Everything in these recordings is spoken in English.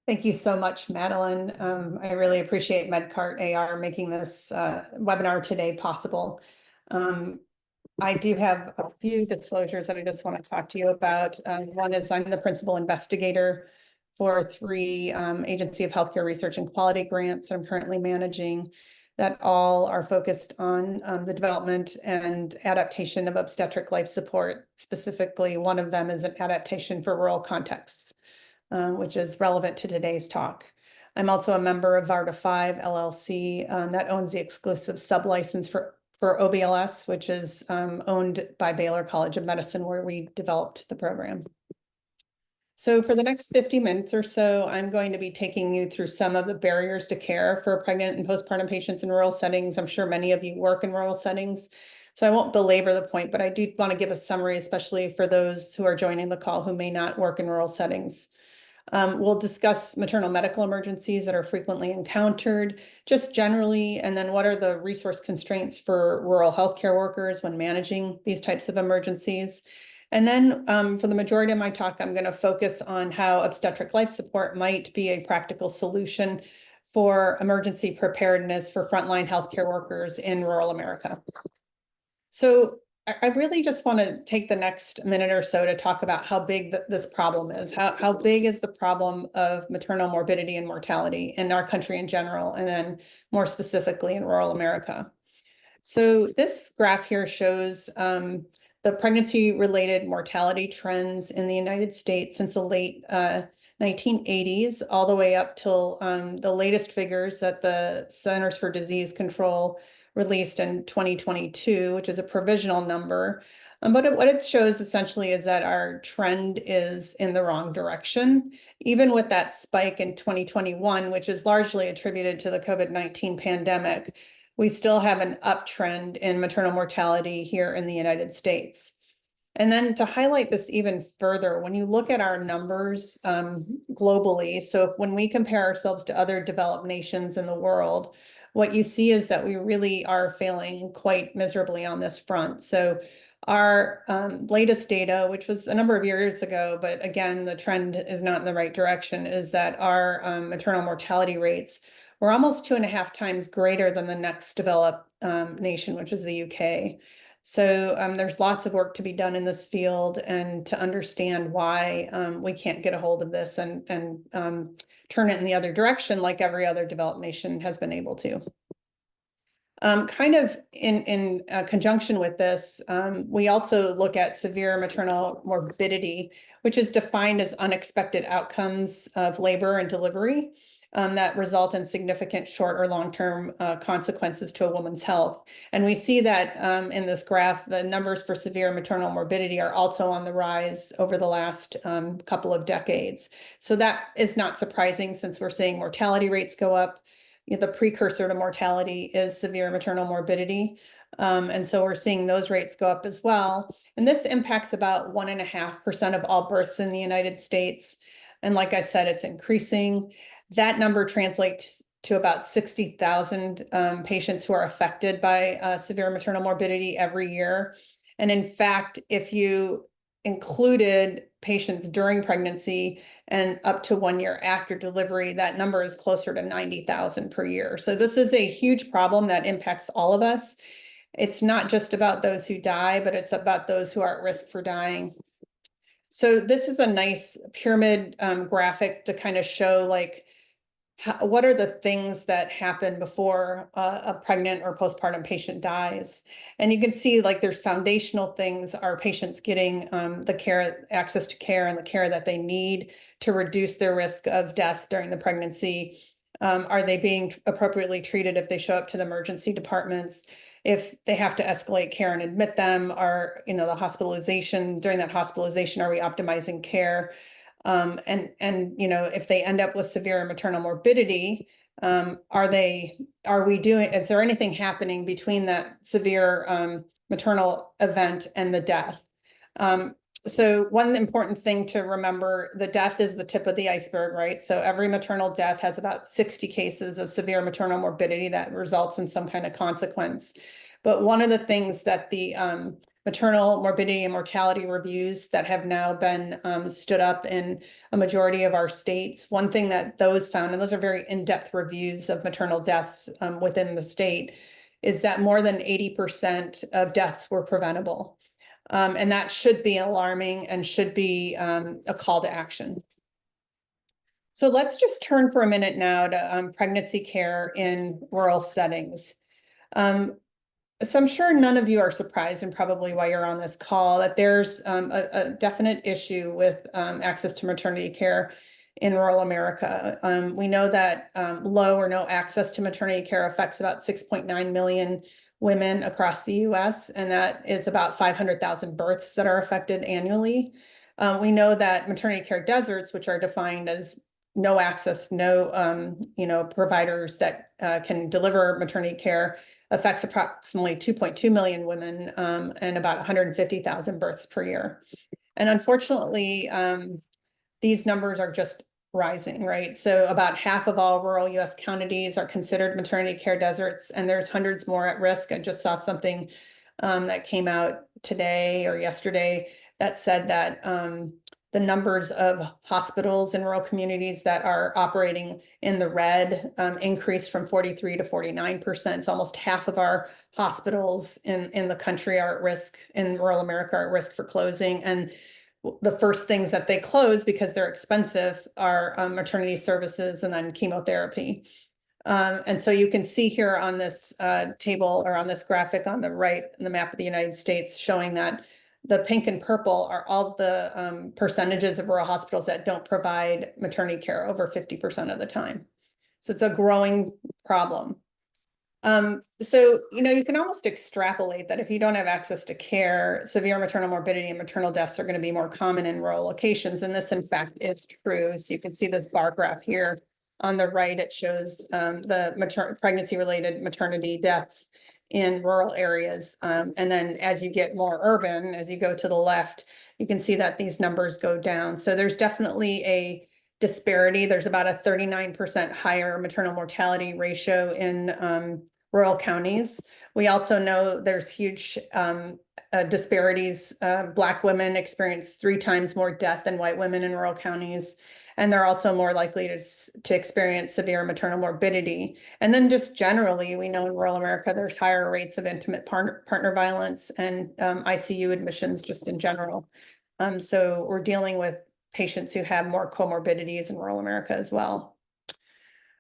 Thank you so much, Madeline. I really appreciate MedCart AR making this webinar today possible. I do have a few disclosures that I just want to talk to you about. One is I'm the principal investigator for 3 Agency of Healthcare Research and Quality grants that I'm currently managing that all are focused on the development and adaptation of obstetric life support. Specifically, one of them is an adaptation for rural contexts, which is relevant to today's talk. I'm also a member of VARTA 5 LLC that owns the exclusive sublicense for OBLS, which is owned by Baylor College of Medicine, where we developed the program. So for the next 50 minutes or so, I'm going to be taking you through some of the barriers to care for pregnant and postpartum patients in rural settings. I'm sure many of you work in rural settings, so I won't belabor the point, but I do want to give a summary, especially for those who are joining the call who may not work in rural settings. We'll discuss maternal medical emergencies that are frequently encountered, just generally, and then what are the resource constraints for rural healthcare workers when managing these types of emergencies. And then for the majority of my talk, I'm going to focus on how obstetric life support might be a practical solution for emergency preparedness for frontline healthcare workers in rural America. So I really just want to take the next minute or so to talk about how big this problem is. How big is the problem of maternal morbidity and mortality in our country in general, and then more specifically in rural America. So this graph here shows the pregnancy-related mortality trends in the United States since the late 1980s, all the way up till the latest figures that the Centers for Disease Control released in 2022, which is a provisional number. But what it shows essentially is that our trend is in the wrong direction, even with that spike in 2021, which is largely attributed to the COVID-19 pandemic. We still have an uptrend in maternal mortality here in the United States. And then to highlight this even further, when you look at our numbers globally, so when we compare ourselves to other developed nations in the world, what you see is that we really are failing quite miserably on this front. So our latest data, which was a number of years ago, but again, the trend is not in the right direction, is that our maternal mortality rates were almost 2.5 times greater than the next developed nation, which is the UK. So there's lots of work to be done in this field and to understand why we can't get a hold of this and turn it in the other direction like every other developed nation has been able to. Kind of in conjunction with this, we also look at severe maternal morbidity, which is defined as unexpected outcomes of labor and delivery that result in significant short or long-term consequences to a woman's health. And we see that in this graph, the numbers for severe maternal morbidity are also on the rise over the last couple of decades. So that is not surprising since we're seeing mortality rates go up. The precursor to mortality is severe maternal morbidity. And so we're seeing those rates go up as well. And this impacts about 1.5% of all births in the United States. And like I said, it's increasing. That number translates to about 60,000 patients who are affected by severe maternal morbidity every year. And in fact, if you included patients during pregnancy and up to 1 year after delivery, that number is closer to 90,000 per year. So this is a huge problem that impacts all of us. It's not just about those who die, but it's about those who are at risk for dying. So this is a nice pyramid graphic to kind of show like what are the things that happen before a pregnant or postpartum patient dies. And you can see like there's foundational things. Are patients getting the care, access to care and the care that they need to reduce their risk of death during the pregnancy? Are they being appropriately treated if they show up to the emergency departments? If they have to escalate care and admit them, are, the hospitalization, during that hospitalization, are we optimizing care? And if they end up with severe maternal morbidity, is there anything happening between that severe maternal event and the death? So one important thing to remember, the death is the tip of the iceberg, right? So every maternal death has about 60 cases of severe maternal morbidity that results in some kind of consequence. But one of the things that the maternal morbidity and mortality reviews that have now been stood up in a majority of our states. One thing that those found, and those are very in-depth reviews of maternal deaths within the state, is that more than 80% of deaths were preventable. And that should be alarming and should be a call to action. So let's just turn for a minute now to pregnancy care in rural settings. So I'm sure none of you are surprised, and probably why you're on this call, that there's a definite issue with access to maternity care in rural America. We know that low or no access to maternity care affects about 6.9 million women across the US, and that is about 500,000 births that are affected annually. We know that maternity care deserts, which are defined as no access, no providers that can deliver maternity care, affects approximately 2.2 million women and about 150,000 births per year. And unfortunately, these numbers are just rising, right? So about half of all rural US counties are considered maternity care deserts, and there's hundreds more at risk. I just saw something that came out today or yesterday that said that the numbers of hospitals in rural communities that are operating in the red increased from 43 to 49%. So almost half of our hospitals in the country are at risk, in rural America, are at risk for closing. And the first things that they close, because they're expensive, are maternity services and then chemotherapy. And so you can see here on this table, or on this graphic on the right, in the map of the United States, showing that the pink and purple are all the percentages of rural hospitals that don't provide maternity care over 50% of the time. So it's a growing problem. So, you can almost extrapolate that if you don't have access to care, severe maternal morbidity and maternal deaths are going to be more common in rural locations. And this, in fact, is true. So you can see this bar graph here on the right. It shows the pregnancy-related maternity deaths in rural areas. And then as you get more urban, as you go to the left, you can see that these numbers go down. So there's definitely a disparity. There's about a 39% higher maternal mortality ratio in rural counties. We also know there's huge disparities. Black women experience 3 times more death than white women in rural counties. And they're also more likely to experience severe maternal morbidity. And then just generally, we know in rural America, there's higher rates of intimate partner violence and ICU admissions just in general. So we're dealing with patients who have more comorbidities in rural America as well.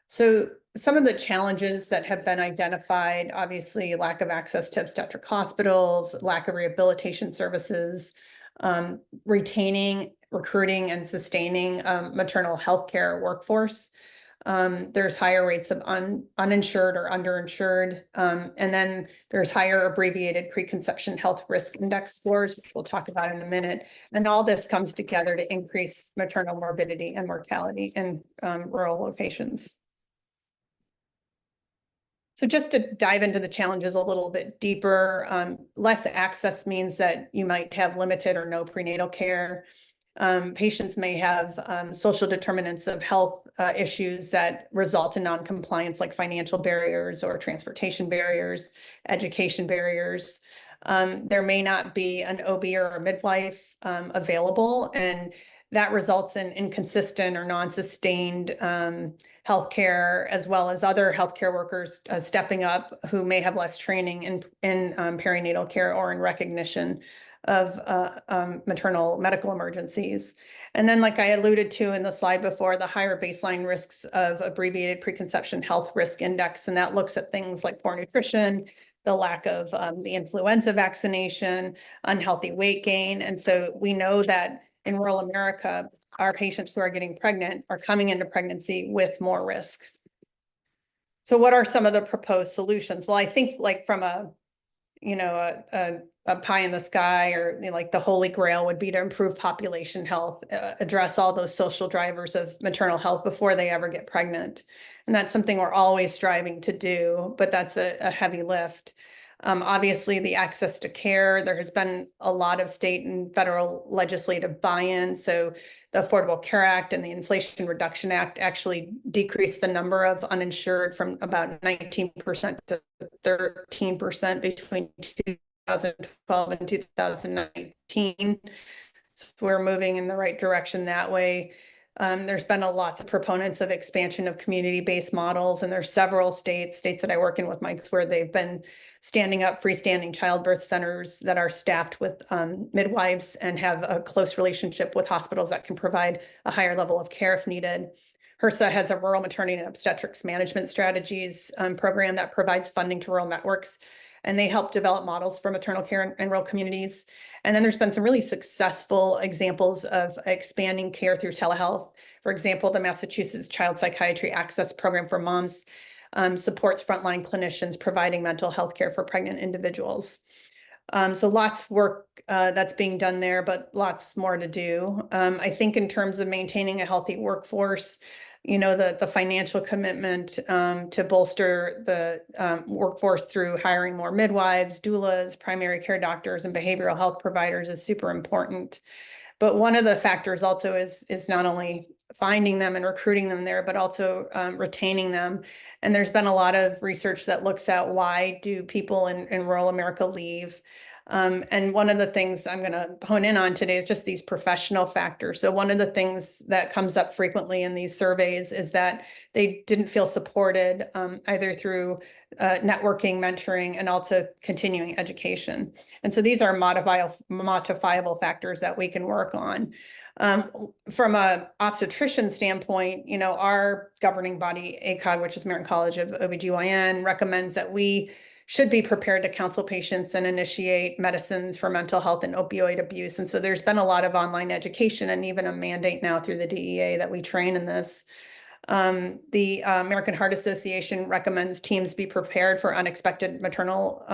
So some of the challenges that have been identified, obviously, lack of access to obstetric hospitals, lack of rehabilitation services, retaining, recruiting, and sustaining maternal health care workforce. There's higher rates of uninsured or underinsured. And then there's higher abbreviated preconception health risk index scores, which we'll talk about in a minute. And all this comes together to increase maternal morbidity and mortality in rural locations. So just to dive into the challenges a little bit deeper, less access means that you might have limited or no prenatal care. Patients may have social determinants of health issues that result in noncompliance, like financial barriers or transportation barriers, education barriers. There may not be an OB or a midwife available, and that results in inconsistent or non-sustained healthcare, as well as other healthcare workers stepping up who may have less training in perinatal care or in recognition of maternal medical emergencies. And then, like I alluded to in the slide before, the higher baseline risks of abbreviated preconception health risk index, and that looks at things like poor nutrition, the lack of the influenza vaccination, unhealthy weight gain. And so we know that in rural America, our patients who are getting pregnant are coming into pregnancy with more risk. So what are some of the proposed solutions? Well, I think, like, from a pie in the sky, or like the holy grail would be to improve population health, address all those social drivers of maternal health before they ever get pregnant. And that's something we're always striving to do, but that's a heavy lift. Obviously, the access to care, there has been a lot of state and federal legislative buy-in. So the Affordable Care Act and the Inflation Reduction Act actually decreased the number of uninsured from about 19% to 13% between 2012 and 2019. So we're moving in the right direction that way. There's been lots of proponents of expansion of community-based models, and there's several states that I work in with Mike where they've been standing up freestanding childbirth centers that are staffed with midwives and have a close relationship with hospitals that can provide a higher level of care if needed. HRSA has a rural maternity and obstetrics management strategies program that provides funding to rural networks, and they help develop models for maternal care in rural communities. And then there's been some really successful examples of expanding care through telehealth. For example, the Massachusetts Child Psychiatry Access Program for Moms supports frontline clinicians providing mental health care for pregnant individuals. So lots of work that's being done there, but lots more to do. I think in terms of maintaining a healthy workforce, you know, the financial commitment to bolster the workforce through hiring more midwives, doulas, primary care doctors, and behavioral health providers is super important. But one of the factors also is not only finding them and recruiting them there, but also retaining them. And there's been a lot of research that looks at why do people in rural America leave. And one of the things I'm going to hone in on today is just these professional factors. So one of the things that comes up frequently in these surveys is that they didn't feel supported either through networking, mentoring, and also continuing education. And so these are modifiable factors that we can work on. From a obstetrician standpoint, you know, our governing body, ACOG, which is American College of OBGYN, recommends that we should be prepared to counsel patients and initiate medicines for mental health and opioid abuse. And so there's been a lot of online education and even a mandate now through the DEA that we train in this. The American Heart Association recommends teams be prepared for unexpected maternal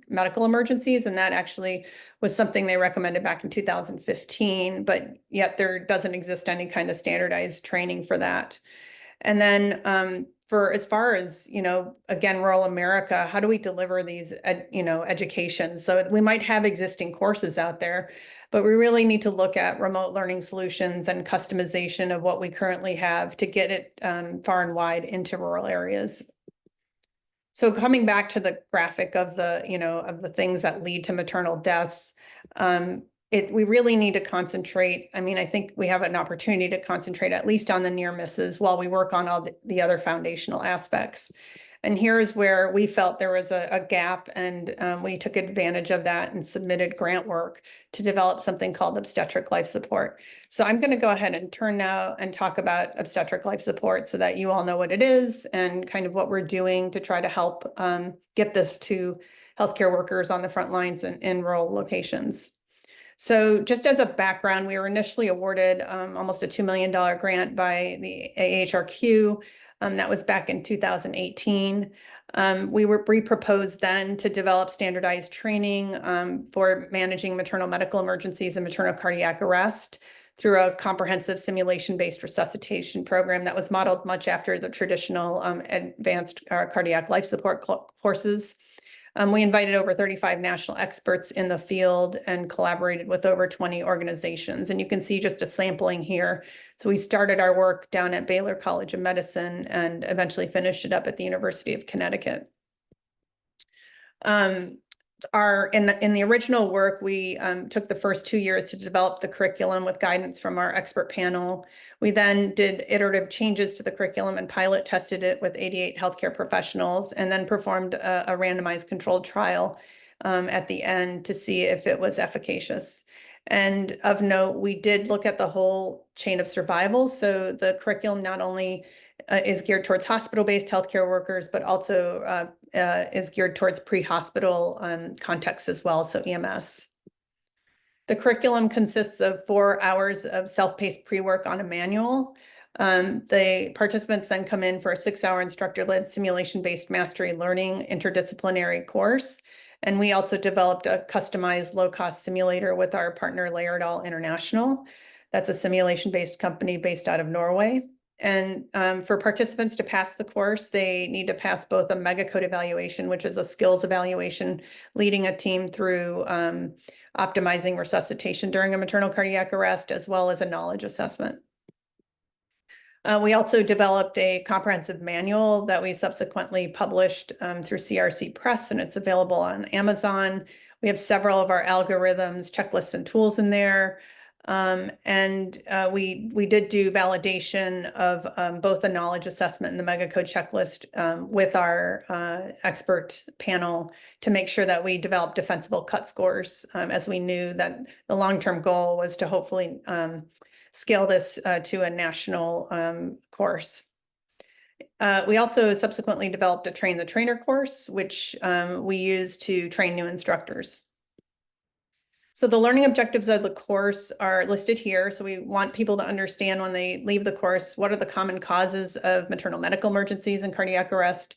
medical emergencies, and that actually was something they recommended back in 2015, but yet there doesn't exist any kind of standardized training for that. And then for as far as, you know, again, rural America, how do we deliver these, education? So we might have existing courses out there, but we really need to look at remote learning solutions and customization of what we currently have to get it far and wide into rural areas. So coming back to the graphic of the things that lead to maternal deaths, we really need to concentrate. I mean, I think we have an opportunity to concentrate at least on the near misses while we work on all the other foundational aspects. And here's where we felt there was a gap, and we took advantage of that and submitted grant work to develop something called Obstetric Life Support. So I'm going to go ahead and turn now and talk about Obstetric Life Support so that you all know what it is and kind of what we're doing to try to help get this to healthcare workers on the front lines in rural locations. So just as a background, we were initially awarded almost a $2 million grant by the AHRQ. That was back in 2018. We proposed then to develop standardized training for managing maternal medical emergencies and maternal cardiac arrest through a comprehensive simulation-based resuscitation program that was modeled much after the traditional advanced cardiac life support courses. We invited over 35 national experts in the field and collaborated with over 20 organizations. And you can see just a sampling here. So we started our work down at Baylor College of Medicine and eventually finished it up at the University of Connecticut. In the original work, we took the first 2 years to develop the curriculum with guidance from our expert panel. We then did iterative changes to the curriculum and pilot tested it with 88 healthcare professionals, and then performed a randomized controlled trial at the end to see if it was efficacious. And of note, we did look at the whole chain of survival. So the curriculum not only is geared towards hospital-based healthcare workers, but also is geared towards pre-hospital contexts as well, so EMS. The curriculum consists of 4 hours of self-paced pre-work on a manual. The participants then come in for a 6-hour instructor-led simulation-based mastery learning interdisciplinary course. And we also developed a customized low-cost simulator with our partner Laerdal International. That's a simulation-based company based out of Norway. And for participants to pass the course, they need to pass both a MedCart evaluation, which is a skills evaluation, leading a team through optimizing resuscitation during a maternal cardiac arrest, as well as a knowledge assessment. We also developed a comprehensive manual that we subsequently published through CRC Press, and it's available on Amazon. We have several of our algorithms, checklists, and tools in there. We did do validation of both the knowledge assessment and the MegaCode checklist with our expert panel to make sure that we developed defensible cut scores, as we knew that the long-term goal was to hopefully scale this to a national course. We also subsequently developed a train the trainer course, which we use to train new instructors. So the learning objectives of the course are listed here. So we want people to understand when they leave the course, what are the common causes of maternal medical emergencies and cardiac arrest?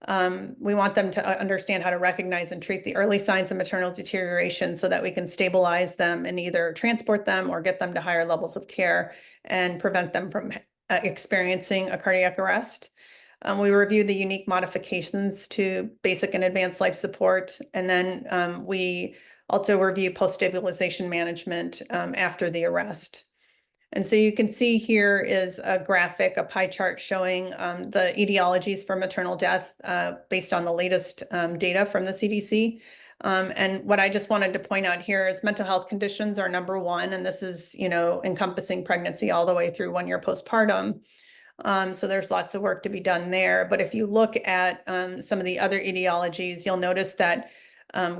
We want them to understand how to recognize and treat the early signs of maternal deterioration so that we can stabilize them and either transport them or get them to higher levels of care and prevent them from experiencing a cardiac arrest. We reviewed the unique modifications to basic and advanced life support. And then we also review post-stabilization management after the arrest. And so you can see here is a graphic, a pie chart showing the etiologies for maternal death based on the latest data from the CDC. And what I just wanted to point out here is mental health conditions are number one, and this is, encompassing pregnancy all the way through 1 year postpartum. So there's lots of work to be done there. But if you look at some of the other etiologies, you'll notice that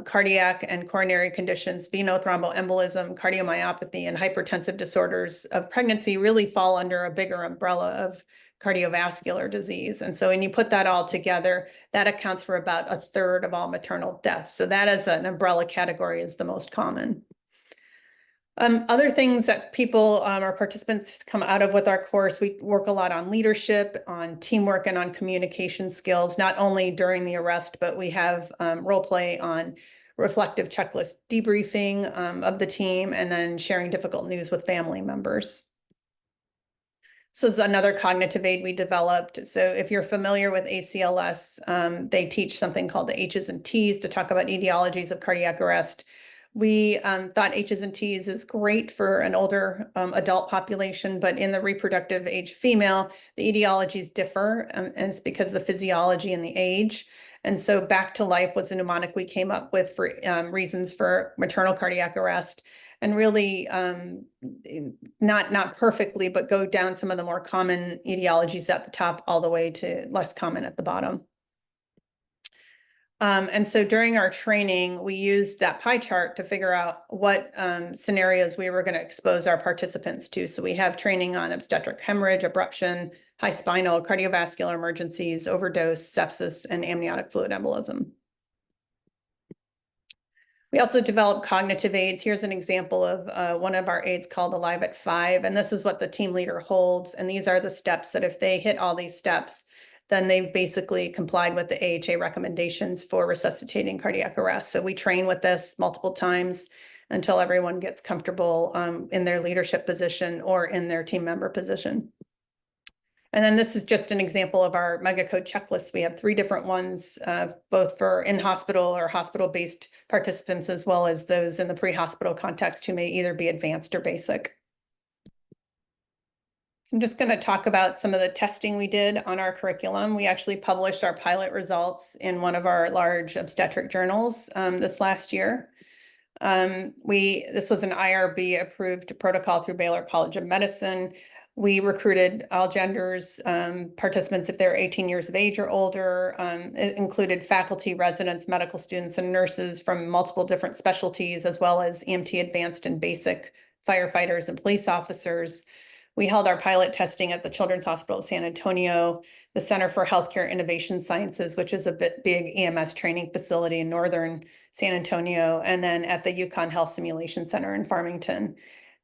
cardiac and coronary conditions, venous thromboembolism, cardiomyopathy, and hypertensive disorders of pregnancy really fall under a bigger umbrella of cardiovascular disease. And so when you put that all together, that accounts for about 1/3 of all maternal deaths. So that as an umbrella category is the most common. Other things that people, our participants come out of with our course, we work a lot on leadership, on teamwork, and on communication skills, not only during the arrest, but we have role play on reflective checklist debriefing of the team, and then sharing difficult news with family members. So this is another cognitive aid we developed. So if you're familiar with ACLS, they teach something called the H's and T's to talk about etiologies of cardiac arrest. We thought H's and T's is great for an older adult population, but in the reproductive age female, the etiologies differ, and it's because of the physiology and the age. And so back to life was a mnemonic we came up with for reasons for maternal cardiac arrest, and really not perfectly, but go down some of the more common etiologies at the top all the way to less common at the bottom. And so during our training, we used that pie chart to figure out what scenarios we were going to expose our participants to. So we have training on obstetric hemorrhage, abruption, high spinal, cardiovascular emergencies, overdose, sepsis, and amniotic fluid embolism. We also developed cognitive aids. Here's an example of one of our aids called Alive at 5. And this is what the team leader holds. And these are the steps that if they hit all these steps, then they've basically complied with the AHA recommendations for resuscitating cardiac arrest. So we train with this multiple times until everyone gets comfortable in their leadership position or in their team member position. And then this is just an example of our MegaCode checklist. We have 3 different ones, both for in-hospital or hospital-based participants, as well as those in the pre-hospital context who may either be advanced or basic. I'm just going to talk about some of the testing we did on our curriculum. We actually published our pilot results in one of our large obstetric journals this last year. This was an IRB approved protocol through Baylor College of Medicine. We recruited all genders, participants if they're 18 years of age or older. It included faculty, residents, medical students, and nurses from multiple different specialties, as well as EMT advanced and basic firefighters and police officers. We held our pilot testing at the Children's Hospital of San Antonio, the Center for Healthcare Innovation Sciences, which is a big EMS training facility in northern San Antonio, and then at the Yukon Health Simulation Center in Farmington.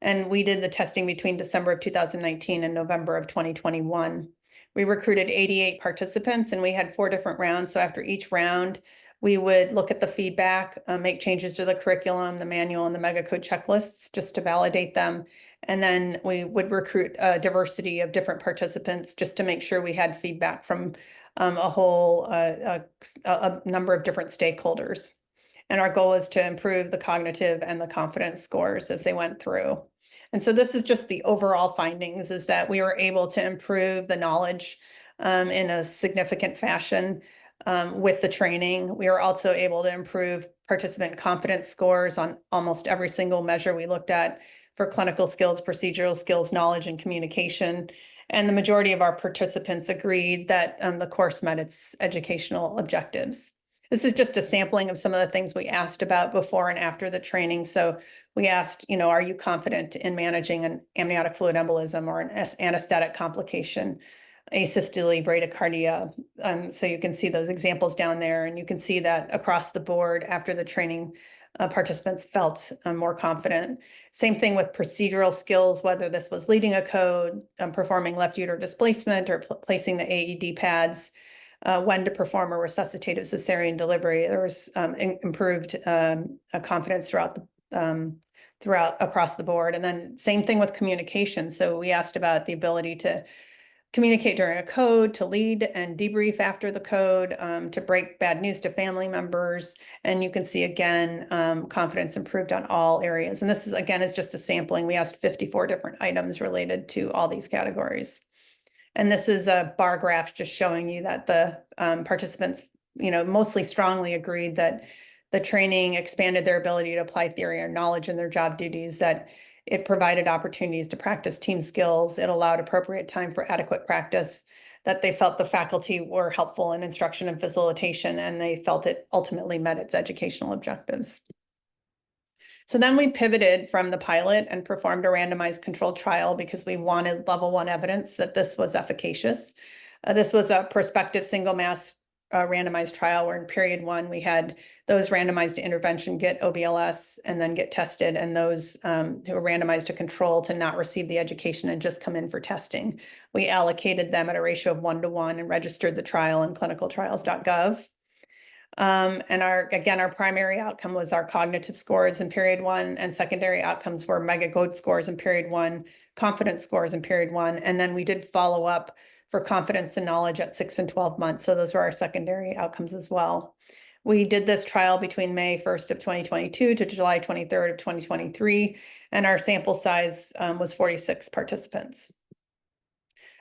And we did the testing between December of 2019 and November of 2021. We recruited 88 participants, and we had 4 different rounds. So after each round, we would look at the feedback, make changes to the curriculum, the manual, and the MegaCode checklists just to validate them. And then we would recruit a diversity of different participants just to make sure we had feedback from a number of different stakeholders. And our goal is to improve the cognitive and the confidence scores as they went through. And so this is just the overall findings, is that we were able to improve the knowledge in a significant fashion with the training. We were also able to improve participant confidence scores on almost every single measure we looked at for clinical skills, procedural skills, knowledge, and communication. And the majority of our participants agreed that the course met its educational objectives. This is just a sampling of some of the things we asked about before and after the training. So we asked, are you confident in managing an amniotic fluid embolism or an anesthetic complication, asystole, bradycardia? So you can see those examples down there, and you can see that across the board after the training, participants felt more confident. Same thing with procedural skills, whether this was leading a code, performing left uterine displacement, or placing the AED pads, when to perform a resuscitative cesarean delivery. There was improved confidence throughout across the board. And then same thing with communication. So we asked about the ability to communicate during a code, to lead and debrief after the code, to break bad news to family members. And you can see again, confidence improved on all areas. And this is, again, is just a sampling. We asked 54 different items related to all these categories. And this is a bar graph just showing you that the participants, mostly strongly agreed that the training expanded their ability to apply theory or knowledge in their job duties, that it provided opportunities to practice team skills, it allowed appropriate time for adequate practice, that they felt the faculty were helpful in instruction and facilitation, and they felt it ultimately met its educational objectives. So then we pivoted from the pilot and performed a randomized controlled trial because we wanted level 1 evidence that this was efficacious. This was a prospective single mass randomized trial where in period 1, we had those randomized to intervention get OBLS and then get tested, and those who were randomized to control to not receive the education and just come in for testing. We allocated them at a ratio of 1-to-1 and registered the trial in clinicaltrials.gov. And our primary outcome was our cognitive scores in period 1, and secondary outcomes were mega code scores in period 1, confidence scores in period 1, and then we did follow up for confidence and knowledge at 6 and 12 months. So those were our secondary outcomes as well. We did this trial between May 1st of 2022 to July 23rd of 2023, and our sample size was 46 participants.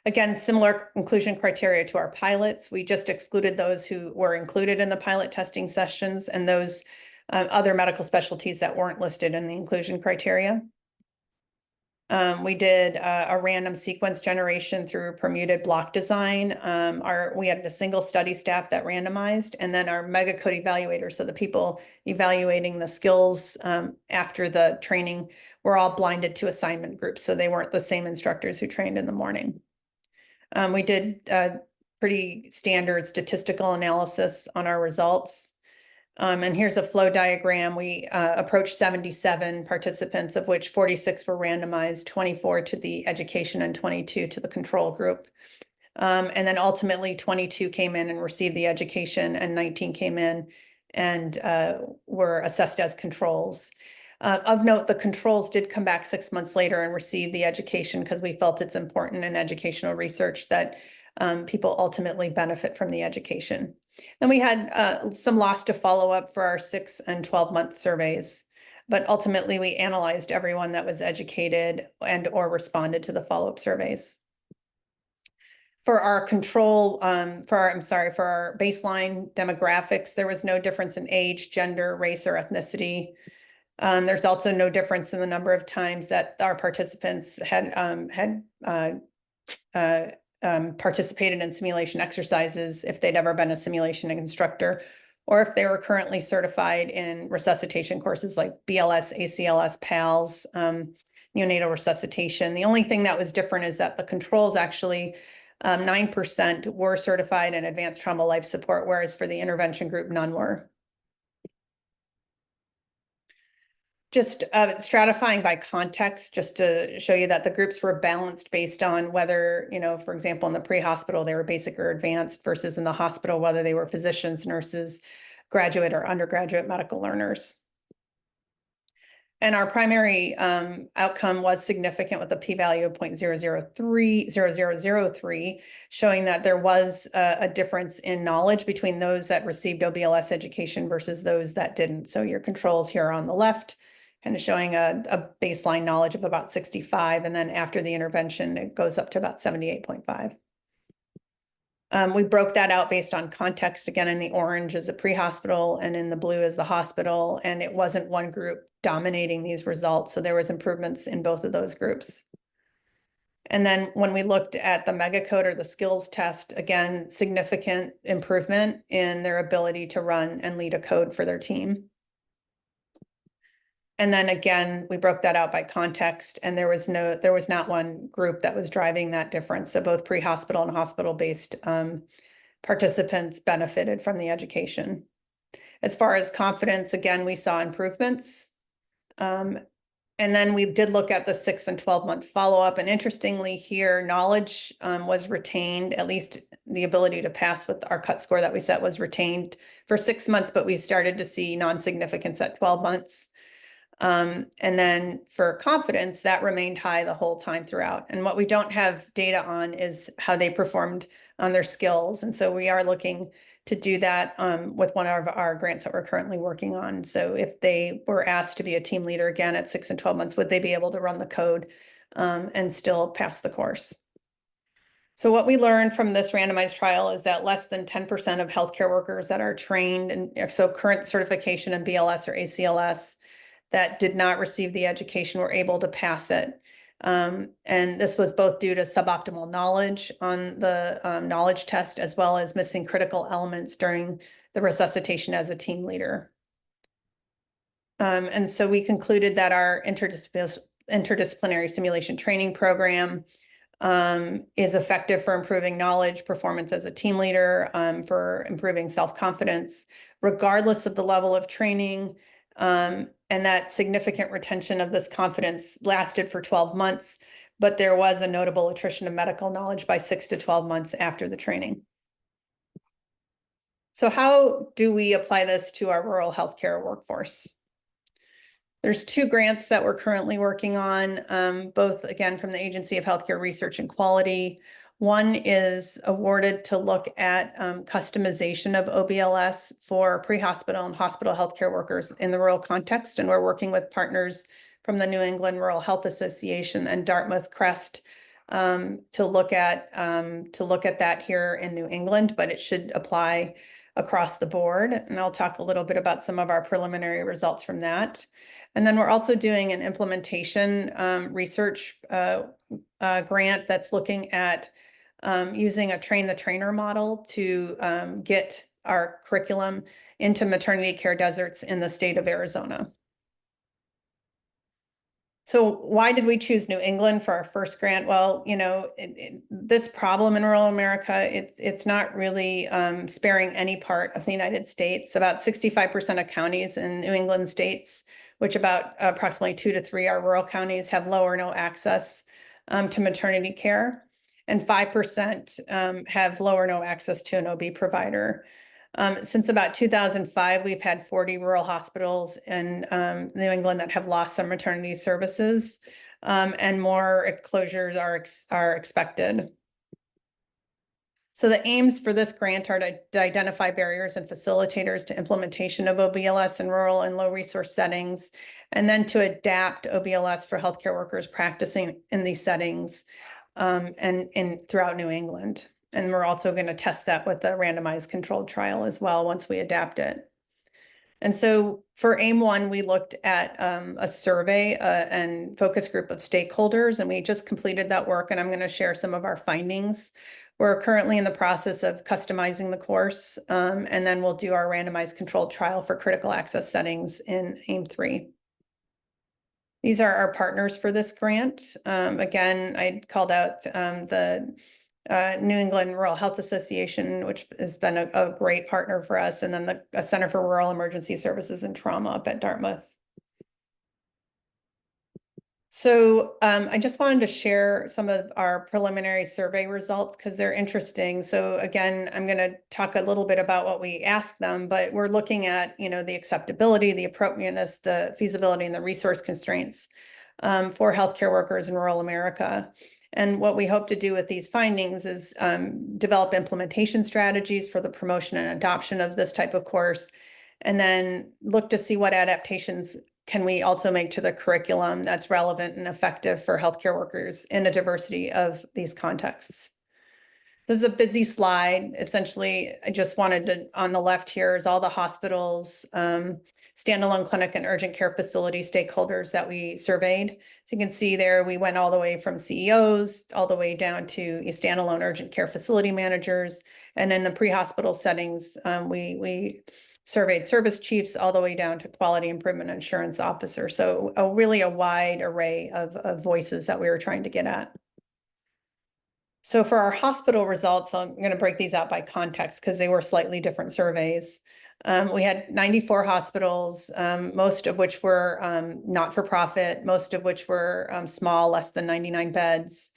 Again, similar inclusion criteria to our pilots. We just excluded those who were included in the pilot testing sessions and those other medical specialties that weren't listed in the inclusion criteria. We did a random sequence generation through permuted block design. We had a single study staff that randomized, and then our mega code evaluators, so the people evaluating the skills after the training, were all blinded to assignment groups, so they weren't the same instructors who trained in the morning. We did pretty standard statistical analysis on our results. And here's a flow diagram. We approached 77 participants, of which 46 were randomized, 24 to the education and 22 to the control group. And then ultimately 22 came in and received the education, and 19 came in and were assessed as controls. Of note, the controls did come back 6 months later and receive the education because we felt it's important in educational research that people ultimately benefit from the education. Then we had some loss to follow up for our 6 and 12-month surveys, but ultimately we analyzed everyone that was educated and or responded to the follow-up surveys. For our control, for our baseline demographics, there was no difference in age, gender, race, or ethnicity. There's also no difference in the number of times that our participants had participated in simulation exercises, if they'd ever been a simulation instructor, or if they were currently certified in resuscitation courses like BLS, ACLS, PALS, neonatal resuscitation. The only thing that was different is that the controls actually 9% were certified in advanced trauma life support, whereas for the intervention group, none were. Just stratifying by context, just to show you that the groups were balanced based on whether, for example, in the pre-hospital, they were basic or advanced, versus in the hospital, whether they were physicians, nurses, graduate or undergraduate medical learners. And our primary outcome was significant with a p-value of 0.0003, showing that there was a difference in knowledge between those that received OBLS education versus those that didn't. So your controls here on the left kind of showing a baseline knowledge of about 65. And then after the intervention, it goes up to about 78.5. We broke that out based on context. Again, in the orange is a pre-hospital and in the blue is the hospital. And it wasn't one group dominating these results. So there was improvements in both of those groups. And then when we looked at the megacode or the skills test, again, significant improvement in their ability to run and lead a code for their team. And then again, we broke that out by context, and there was not one group that was driving that difference. So both pre-hospital and hospital-based participants benefited from the education. As far as confidence, again, we saw improvements. And then we did look at the 6 and 12-month follow-up. And interestingly here, knowledge was retained, at least the ability to pass with our cut score that we set was retained for 6 months, but we started to see non-significance at 12 months. And then for confidence, that remained high the whole time throughout. And what we don't have data on is how they performed on their skills. And so we are looking to do that with one of our grants that we're currently working on. So if they were asked to be a team leader again at 6 and 12 months, would they be able to run the code and still pass the course? So what we learned from this randomized trial is that less than 10% of healthcare workers that are trained, and so current certification in BLS or ACLS, that did not receive the education were able to pass it. And this was both due to suboptimal knowledge on the knowledge test, as well as missing critical elements during the resuscitation as a team leader. And so we concluded that our interdisciplinary simulation training program is effective for improving knowledge, performance as a team leader, for improving self-confidence, regardless of the level of training. And that significant retention of this confidence lasted for 12 months, but there was a notable attrition of medical knowledge by 6 to 12 months after the training. So how do we apply this to our rural healthcare workforce? There's 2 grants that we're currently working on, both again from the Agency of Healthcare Research and Quality. One is awarded to look at customization of OBLS for pre-hospital and hospital healthcare workers in the rural context. And we're working with partners from the New England Rural Health Association and Dartmouth Crest to look at that here in New England, but it should apply across the board. And I'll talk a little bit about some of our preliminary results from that. And then we're also doing an implementation research grant that's looking at using a train the trainer model to get our curriculum into maternity care deserts in the state of Arizona. So why did we choose New England for our first grant? Well, you know, this problem in rural America, it's not really sparing any part of the United States. About 65% of counties in New England states, which about approximately 2 to 3 are rural counties, have low or no access to maternity care. And 5% have low or no access to an OB provider. Since about 2005, we've had 40 rural hospitals in New England that have lost some maternity services, and more closures are expected. So the aims for this grant are to identify barriers and facilitators to implementation of OBLS in rural and low resource settings, and then to adapt OBLS for healthcare workers practicing in these settings and throughout New England. And we're also going to test that with a randomized controlled trial as well once we adapt it. And so for AIM 1, we looked at a survey and focus group of stakeholders, and we just completed that work, and I'm going to share some of our findings. We're currently in the process of customizing the course, and then we'll do our randomized controlled trial for critical access settings in AIM 3. These are our partners for this grant. Again, I called out the New England Rural Health Association, which has been a great partner for us, and then the Center for Rural Emergency Services and Trauma up at Dartmouth. So I just wanted to share some of our preliminary survey results because they're interesting. So again, I'm going to talk a little bit about what we asked them, but we're looking at, you know, the acceptability, the appropriateness, the feasibility, and the resource constraints for healthcare workers in rural America. And what we hope to do with these findings is develop implementation strategies for the promotion and adoption of this type of course, and then look to see what adaptations can we also make to the curriculum that's relevant and effective for healthcare workers in a diversity of these contexts? This is a busy slide. Essentially, I just wanted to, on the left here is all the hospitals, standalone clinic and urgent care facility stakeholders that we surveyed. So you can see there, we went all the way from CEOs, all the way down to standalone urgent care facility managers. And in the pre-hospital settings, we surveyed service chiefs all the way down to quality improvement insurance officers. So really a wide array of voices that we were trying to get at. So for our hospital results, I'm going to break these out by context because they were slightly different surveys. We had 94 hospitals, most of which were not-for-profit, most of which were small, less than 99 beds,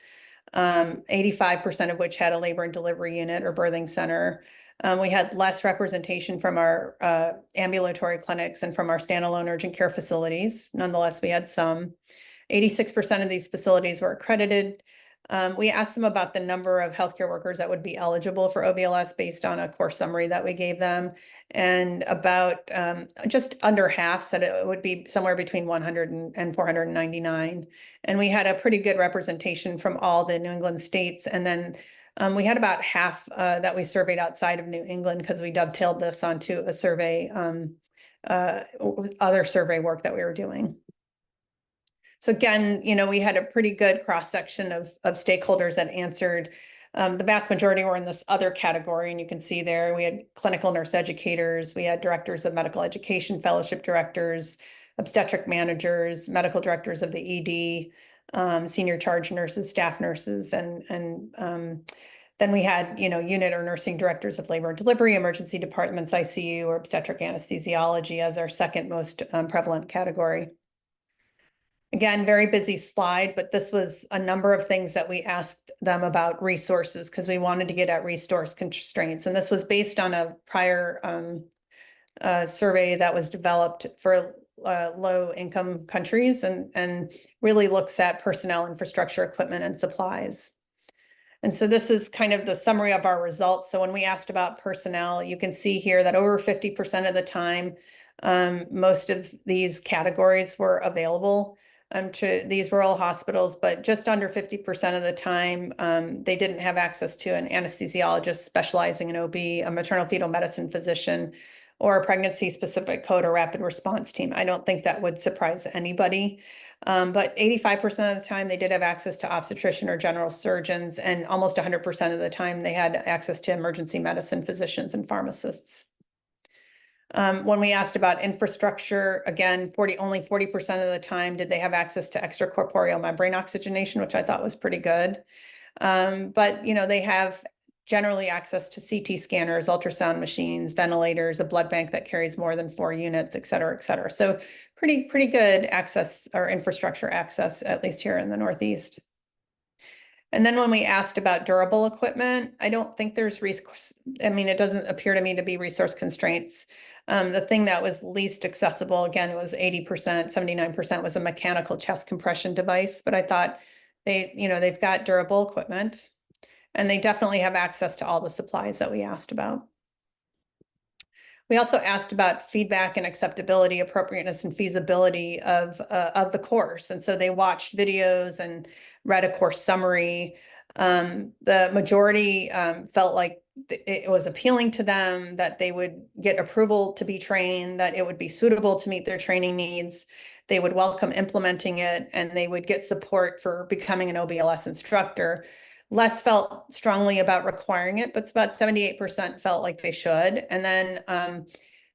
85% of which had a labor and delivery unit or birthing center. We had less representation from our ambulatory clinics and from our standalone urgent care facilities. Nonetheless, we had some. 86% of these facilities were accredited. We asked them about the number of healthcare workers that would be eligible for OBLS based on a course summary that we gave them. And about just under half said it would be somewhere between 100 and 499. And we had a pretty good representation from all the New England states. And then we had about half that we surveyed outside of New England because we dovetailed this onto a survey, other survey work that we were doing. So again, we had a pretty good cross-section of stakeholders that answered. The vast majority were in this other category, and you can see there, we had clinical nurse educators, we had directors of medical education, fellowship directors, obstetric managers, medical directors of the ED, senior charge nurses, staff nurses, and then we had, unit or nursing directors of labor and delivery, emergency departments, ICU, or obstetric anesthesiology as our second most prevalent category. Again, very busy slide, but this was a number of things that we asked them about resources because we wanted to get at resource constraints. And this was based on a prior survey that was developed for low income countries and really looks at personnel, infrastructure, equipment, and supplies. And so this is kind of the summary of our results. So when we asked about personnel, you can see here that over 50% of the time, most of these categories were available to these rural hospitals, but just under 50% of the time, they didn't have access to an anesthesiologist specializing in OB, a maternal fetal medicine physician, or a pregnancy-specific code or rapid response team. I don't think that would surprise anybody, but 85% of the time they did have access to obstetrician or general surgeons, and almost 100% of the time they had access to emergency medicine physicians and pharmacists. When we asked about infrastructure, again, only 40% of the time did they have access to extracorporeal membrane oxygenation, which I thought was pretty good. But, they have generally access to CT scanners, ultrasound machines, ventilators, a blood bank that carries more than 4 units, et cetera, et cetera. So pretty good access or infrastructure access, at least here in the Northeast. And then when we asked about durable equipment, I don't think there's it doesn't appear to me to be resource constraints. The thing that was least accessible, again, was 80%, 79% was a mechanical chest compression device, but I thought they've got durable equipment and they definitely have access to all the supplies that we asked about. We also asked about feedback and acceptability, appropriateness, and feasibility of the course. And so they watched videos and read a course summary. The majority felt like it was appealing to them, that they would get approval to be trained, that it would be suitable to meet their training needs. They would welcome implementing it, and they would get support for becoming an OBLS instructor. Less felt strongly about requiring it, but it's about 78% felt like they should. And then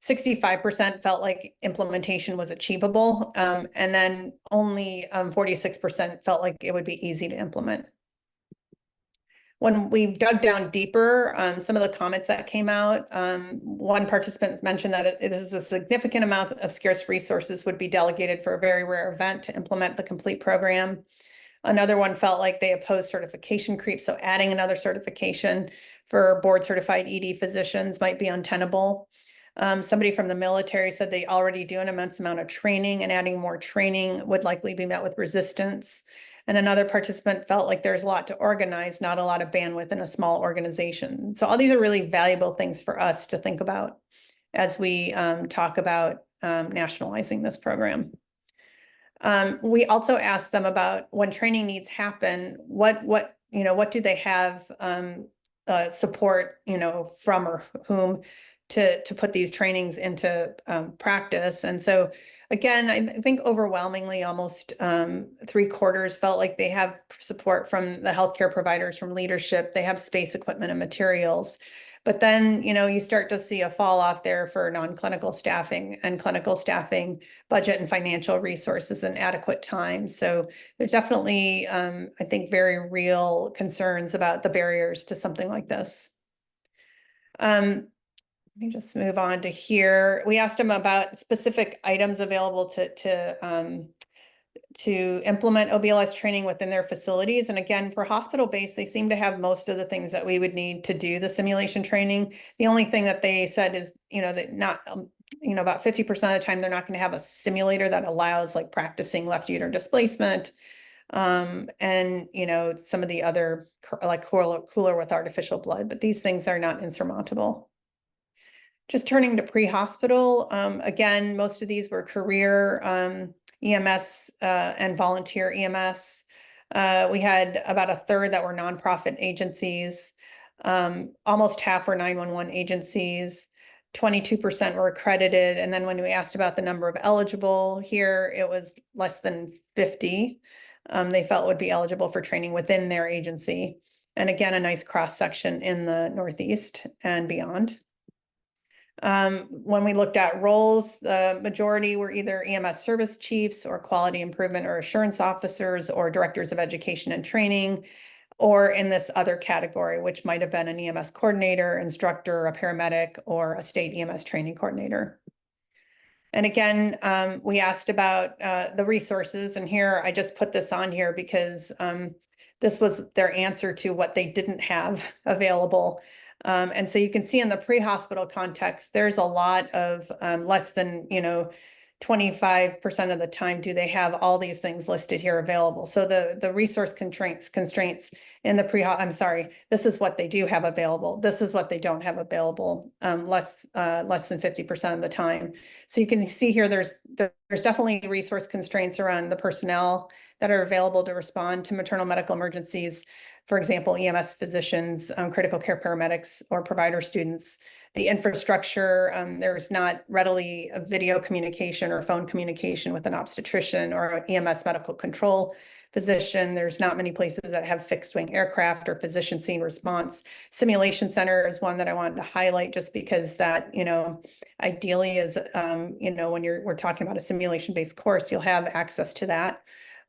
65% felt like implementation was achievable. And then only 46% felt like it would be easy to implement. When we dug down deeper, some of the comments that came out, one participant mentioned that it is a significant amount of scarce resources would be delegated for a very rare event to implement the complete program. Another one felt like they opposed certification creep, so adding another certification for board certified ED physicians might be untenable. Somebody from the military said they already do an immense amount of training, and adding more training would likely be met with resistance. And another participant felt like there's a lot to organize, not a lot of bandwidth in a small organization. So all these are really valuable things for us to think about as we talk about nationalizing this program. We also asked them about when training needs happen, what do they have support, from or whom to put these trainings into practice. And so again, I think overwhelmingly almost 3/4 felt like they have support from the healthcare providers, from leadership, they have space, equipment, and materials. But then, you start to see a fall off there for non-clinical staffing and clinical staffing, budget and financial resources, and adequate time. So there's definitely, I think, very real concerns about the barriers to something like this. Let me just move on to here. We asked them about specific items available to implement OBLS training within their facilities. And again, for hospital-based, they seem to have most of the things that we would need to do the simulation training. The only thing that they said is, that not, about 50% of the time, they're not going to have a simulator that allows like practicing left uterine displacement. And, some of the other like cooler with artificial blood, but these things are not insurmountable. Just turning to pre-hospital, again, most of these were career EMS and volunteer EMS. We had about a third that were nonprofit agencies. Almost half were 911 agencies. 22% were accredited. And then when we asked about the number of eligible here, it was less than 50. They felt would be eligible for training within their agency. And again, a nice cross section in the Northeast and beyond. When we looked at roles, the majority were either EMS service chiefs or quality improvement or assurance officers or directors of education and training, or in this other category, which might have been an EMS coordinator, instructor, a paramedic, or a state EMS training coordinator. And again, we asked about the resources, and here I just put this on here because this was their answer to what they didn't have available. And so you can see in the pre-hospital context, there's a lot of less than, 25% of the time do they have all these things listed here available. So the resource constraints in the this is what they do have available. This is what they don't have available, less than 50% of the time. So you can see here there's definitely resource constraints around the personnel that are available to respond to maternal medical emergencies. For example, EMS physicians, critical care paramedics, or provider students. The infrastructure, there's not readily a video communication or phone communication with an obstetrician or an EMS medical control physician. There's not many places that have fixed wing aircraft or physician scene response. Simulation center is one that I wanted to highlight just because that, ideally is, when we're talking about a simulation-based course, you'll have access to that.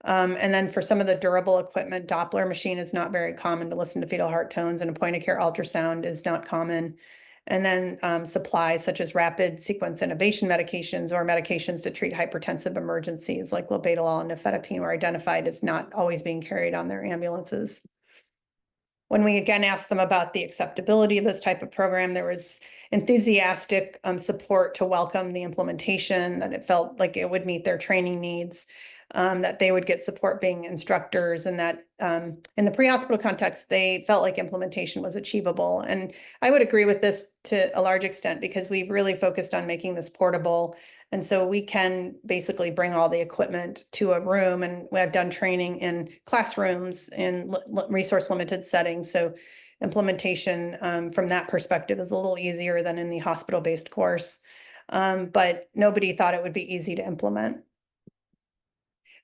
And then for some of the durable equipment, Doppler machine is not very common to listen to fetal heart tones, and a point of care ultrasound is not common. And then supplies such as rapid sequence intubation medications or medications to treat hypertensive emergencies like labetalol and nifedipine were identified as not always being carried on their ambulances. When we again asked them about the acceptability of this type of program, there was enthusiastic support to welcome the implementation, that it felt like it would meet their training needs, that they would get support being instructors, and that in the pre-hospital context, they felt like implementation was achievable. And I would agree with this to a large extent because we've really focused on making this portable. And so we can basically bring all the equipment to a room, and we have done training in classrooms in resource limited settings. So implementation from that perspective is a little easier than in the hospital-based course. But nobody thought it would be easy to implement.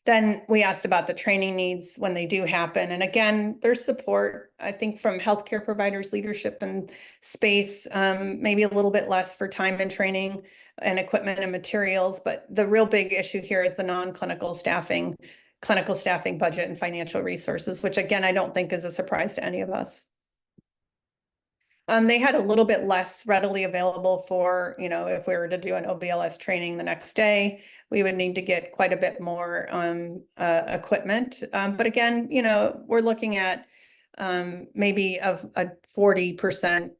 Then we asked about the training needs when they do happen. And again, there's support, I think, from healthcare providers, leadership, and space, maybe a little bit less for time and training and equipment and materials. But the real big issue here is the non-clinical staffing, clinical staffing budget and financial resources, which again, I don't think is a surprise to any of us. They had a little bit less readily available for, if we were to do an OBLS training the next day, we would need to get quite a bit more equipment. But again, we're looking at maybe of a 40%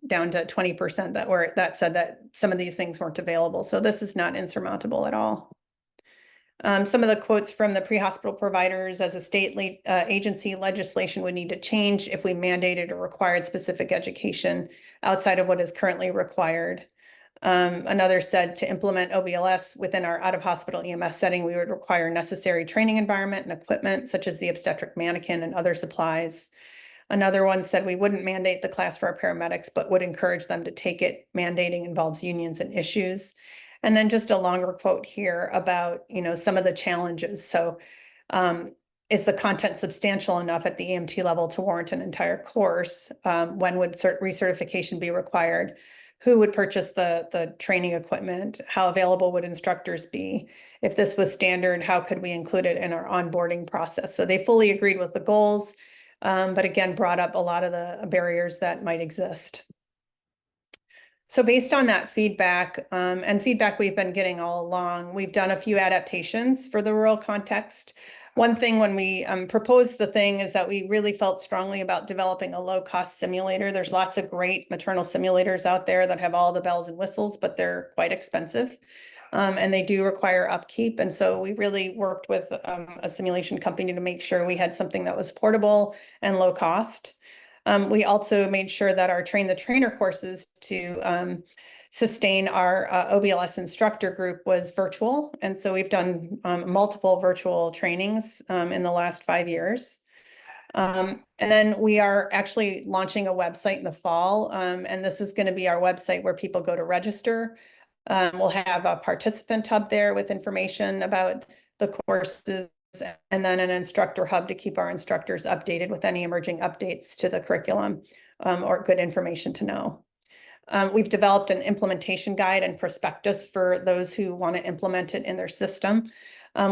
down to 20% that said that some of these things weren't available. So this is not insurmountable at all. Some of the quotes from the pre-hospital providers: as a state agency, legislation would need to change if we mandated or required specific education outside of what is currently required. Another said to implement OBLS within our out-of-hospital EMS setting, we would require necessary training environment and equipment, such as the obstetric mannequin and other supplies. Another one said we wouldn't mandate the class for our paramedics, but would encourage them to take it. Mandating involves unions and issues. And then just a longer quote here about, some of the challenges. So, is the content substantial enough at the EMT level to warrant an entire course? When would recertification be required? Who would purchase the training equipment? How available would instructors be? If this was standard, how could we include it in our onboarding process? So they fully agreed with the goals, but again, brought up a lot of the barriers that might exist. So based on that feedback, and feedback we've been getting all along, we've done a few adaptations for the rural context. One thing when we proposed the thing is that we really felt strongly about developing a low-cost simulator. There's lots of great maternal simulators out there that have all the bells and whistles, but they're quite expensive. And they do require upkeep. And so we really worked with a simulation company to make sure we had something that was portable and low cost. We also made sure that our Train the Trainer courses to sustain our OBLS instructor group was virtual. And so we've done multiple virtual trainings in the last 5 years. And then we are actually launching a website in the fall. And this is going to be our website where people go to register. We'll have a participant hub there with information about the courses, and then an instructor hub to keep our instructors updated with any emerging updates to the curriculum or good information to know. We've developed an implementation guide and prospectus for those who want to implement it in their system.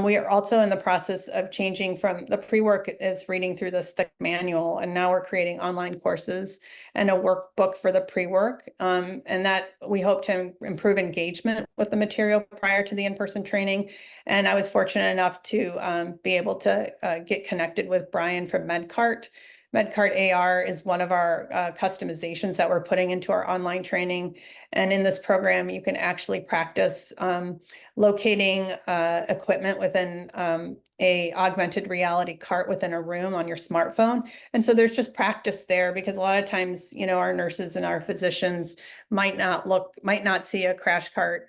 We are also in the process of changing from the pre-work is reading through this thick manual, and now we're creating online courses and a workbook for the pre-work, and that we hope to improve engagement with the material prior to the in-person training. And I was fortunate enough to be able to get connected with Brian from MedCart. MedCart AR is one of our customizations that we're putting into our online training. And in this program, you can actually practice locating equipment within a augmented reality cart within a room on your smartphone. And so there's just practice there, because a lot of times, our nurses and our physicians might not see a crash cart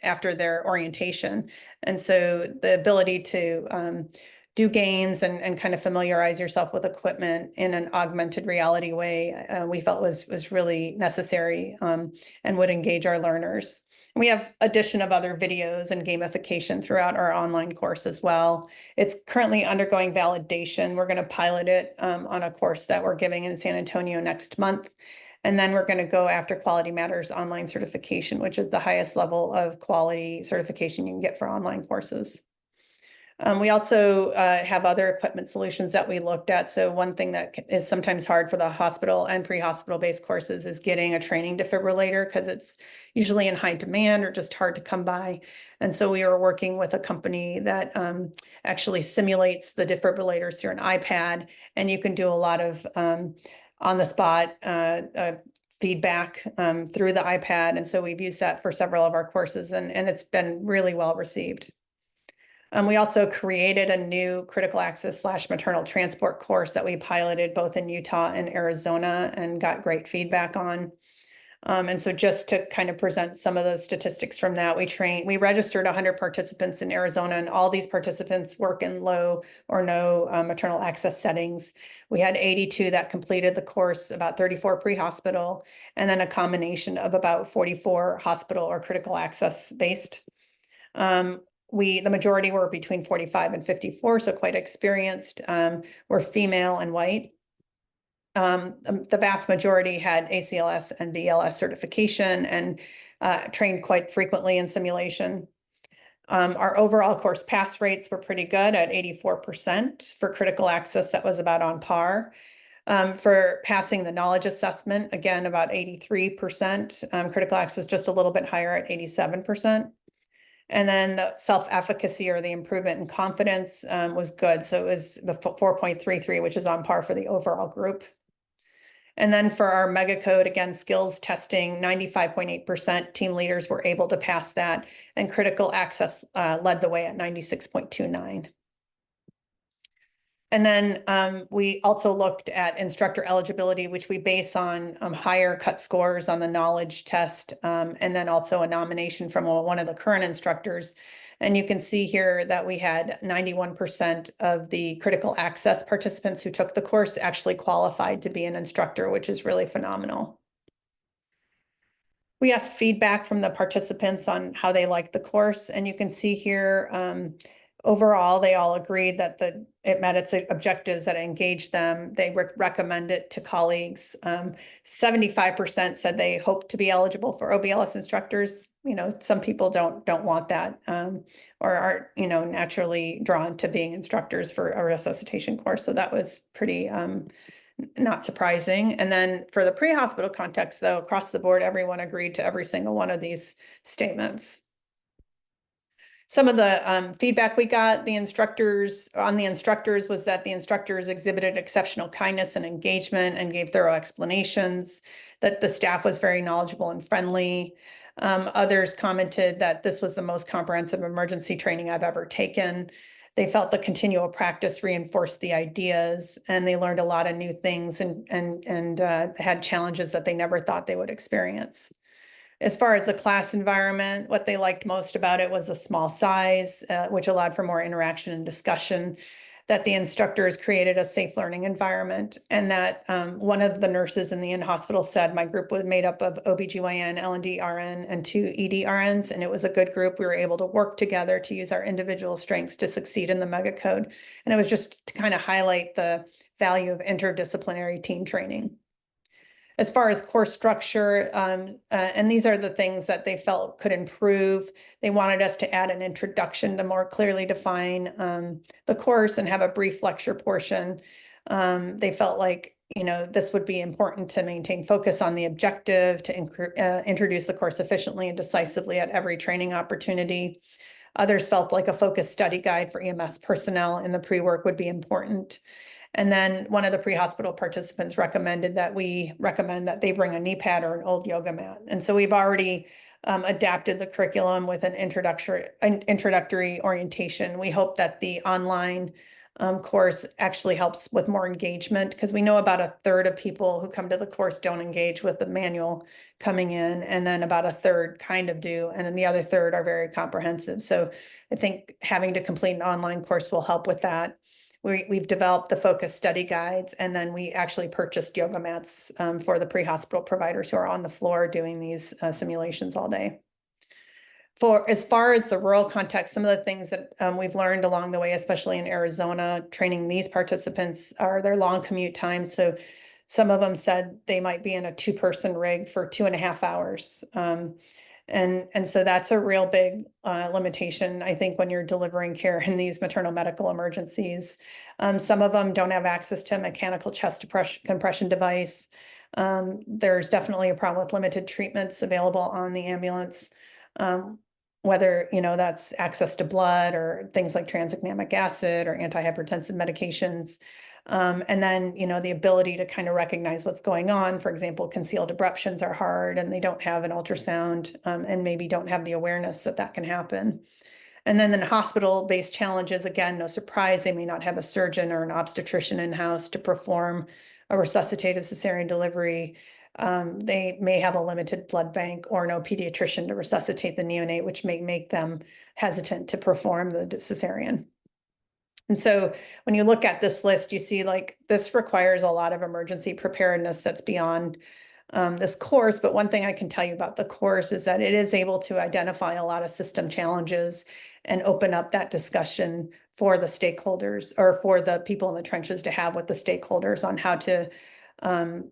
after their orientation. And so the ability to do gains and kind of familiarize yourself with equipment in an augmented reality way, we felt was really necessary and would engage our learners. We have addition of other videos and gamification throughout our online course as well. It's currently undergoing validation. We're going to pilot it on a course that we're giving in San Antonio next month. And then we're going to go after Quality Matters online certification, which is the highest level of quality certification you can get for online courses. We also have other equipment solutions that we looked at. So one thing that is sometimes hard for the hospital and pre-hospital based courses is getting a training defibrillator, because it's usually in high demand or just hard to come by. And so we are working with a company that actually simulates the defibrillators through an iPad, and you can do a lot of on the spot feedback through the iPad. And so we've used that for several of our courses, and it's been really well received. We also created a new critical access / maternal transport course that we piloted both in Utah and Arizona and got great feedback on. And so just to kind of present some of the statistics from that, we registered 100 participants in Arizona, and all these participants work in low or no maternal access settings. We had 82 that completed the course, about 34 pre-hospital, and then a combination of about 44 hospital or critical access based. The majority were between 45 and 54, so quite experienced, were female and white. The vast majority had ACLS and BLS certification and trained quite frequently in simulation. Our overall course pass rates were pretty good at 84%. For critical access, that was about on par. For passing the knowledge assessment, again, about 83%. Critical access just a little bit higher at 87%. And then the self-efficacy, or the improvement in confidence, was good. So it was the 4.33, which is on par for the overall group. And then for our mega code, again, skills testing, 95.8% team leaders were able to pass that, and critical access led the way at 96.29. And then we also looked at instructor eligibility, which we base on higher cut scores on the knowledge test, and then also a nomination from one of the current instructors. And you can see here that we had 91% of the critical access participants who took the course actually qualified to be an instructor, which is really phenomenal. We asked feedback from the participants on how they liked the course, and you can see here overall, they all agreed that it met its objectives, that it engaged them. They recommend it to colleagues. 75% said they hope to be eligible for OBLS instructors. You know, some people don't want that or aren't, you know, naturally drawn to being instructors for a resuscitation course. So that was pretty not surprising. And then for the pre-hospital context, though, across the board, everyone agreed to every single one of these statements. Some of the feedback we got the instructors was that the instructors exhibited exceptional kindness and engagement and gave thorough explanations, that the staff was very knowledgeable and friendly. Others commented that this was the most comprehensive emergency training I've ever taken. They felt the continual practice reinforced the ideas, and they learned a lot of new things and had challenges that they never thought they would experience. As far as the class environment, what they liked most about it was the small size, which allowed for more interaction and discussion, that the instructors created a safe learning environment, and that one of the nurses in the in-hospital said, my group was made up of OBGYN, L&D RN, and 2 ED RNs, and it was a good group. We were able to work together to use our individual strengths to succeed in the mega code. And it was just to kind of highlight the value of interdisciplinary team training. As far as course structure, and these are the things that they felt could improve. They wanted us to add an introduction to more clearly define the course and have a brief lecture portion. They felt like, you know, this would be important to maintain focus on the objective, to introduce the course efficiently and decisively at every training opportunity. Others felt like a focused study guide for EMS personnel in the pre-work would be important. And then one of the pre-hospital participants recommended that we recommend that they bring a knee pad or an old yoga mat. And so we've already adapted the curriculum with an introductory orientation. We hope that the online course actually helps with more engagement, because we know about a third of people who come to the course don't engage with the manual coming in, and then about a third kind of do, and then the other third are very comprehensive. So I think having to complete an online course will help with that. We've developed the focus study guides, and then we actually purchased yoga mats for the pre-hospital providers who are on the floor doing these simulations all day. For as far as the rural context, some of the things that we've learned along the way, especially in Arizona, training these participants, are their long commute times. So some of them said they might be in a 2-person rig for 2.5 hours. And so that's a real big limitation, I think, when you're delivering care in these maternal medical emergencies. Some of them don't have access to a mechanical chest compression device. There's definitely a problem with limited treatments available on the ambulance, whether, you know, that's access to blood or things like tranexamic acid or antihypertensive medications. And then, you know, the ability to kind of recognize what's going on. For example, concealed abruptions are hard, and they don't have an ultrasound and maybe don't have the awareness that that can happen. And then in hospital-based challenges, again, no surprise, they may not have a surgeon or an obstetrician in-house to perform a resuscitative cesarean delivery. They may have a limited blood bank or no pediatrician to resuscitate the neonate, which may make them hesitant to perform the cesarean. And so when you look at this list, you see like this requires a lot of emergency preparedness that's beyond this course. But one thing I can tell you about the course is that it is able to identify a lot of system challenges and open up that discussion for the stakeholders, or for the people in the trenches to have with the stakeholders on how to,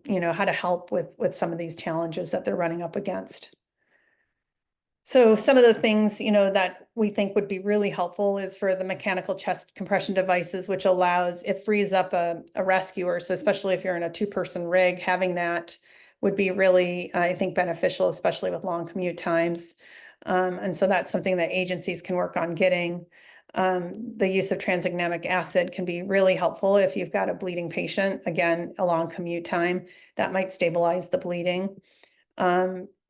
you know, how to help with some of these challenges that they're running up against. So some of the things, you know, that we think would be really helpful is for the mechanical chest compression devices, which allows, it frees up a rescuer. So especially if you're in a 2-person rig, having that would be really, I think, beneficial, especially with long commute times. And so that's something that agencies can work on getting. The use of tranexamic acid can be really helpful if you've got a bleeding patient. Again, a long commute time, that might stabilize the bleeding.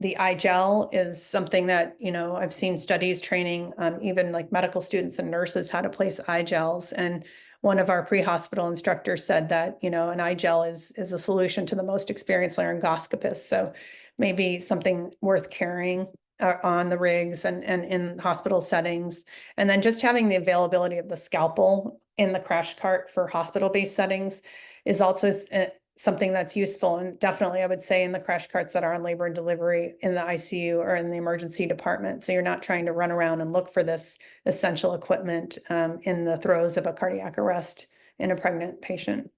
The iGel is something that, you know, I've seen studies training even like medical students and nurses how to place iGels. And one of our pre-hospital instructors said that, you know, an iGel is a solution to the most experienced laryngoscopist. So maybe something worth carrying on the rigs and in hospital settings. And then just having the availability of the scalpel in the crash cart for hospital-based settings is also something that's useful. And definitely, I would say, in the crash carts that are on labor and delivery in the ICU or in the emergency department. So you're not trying to run around and look for this essential equipment in the throes of a cardiac arrest in a pregnant patient.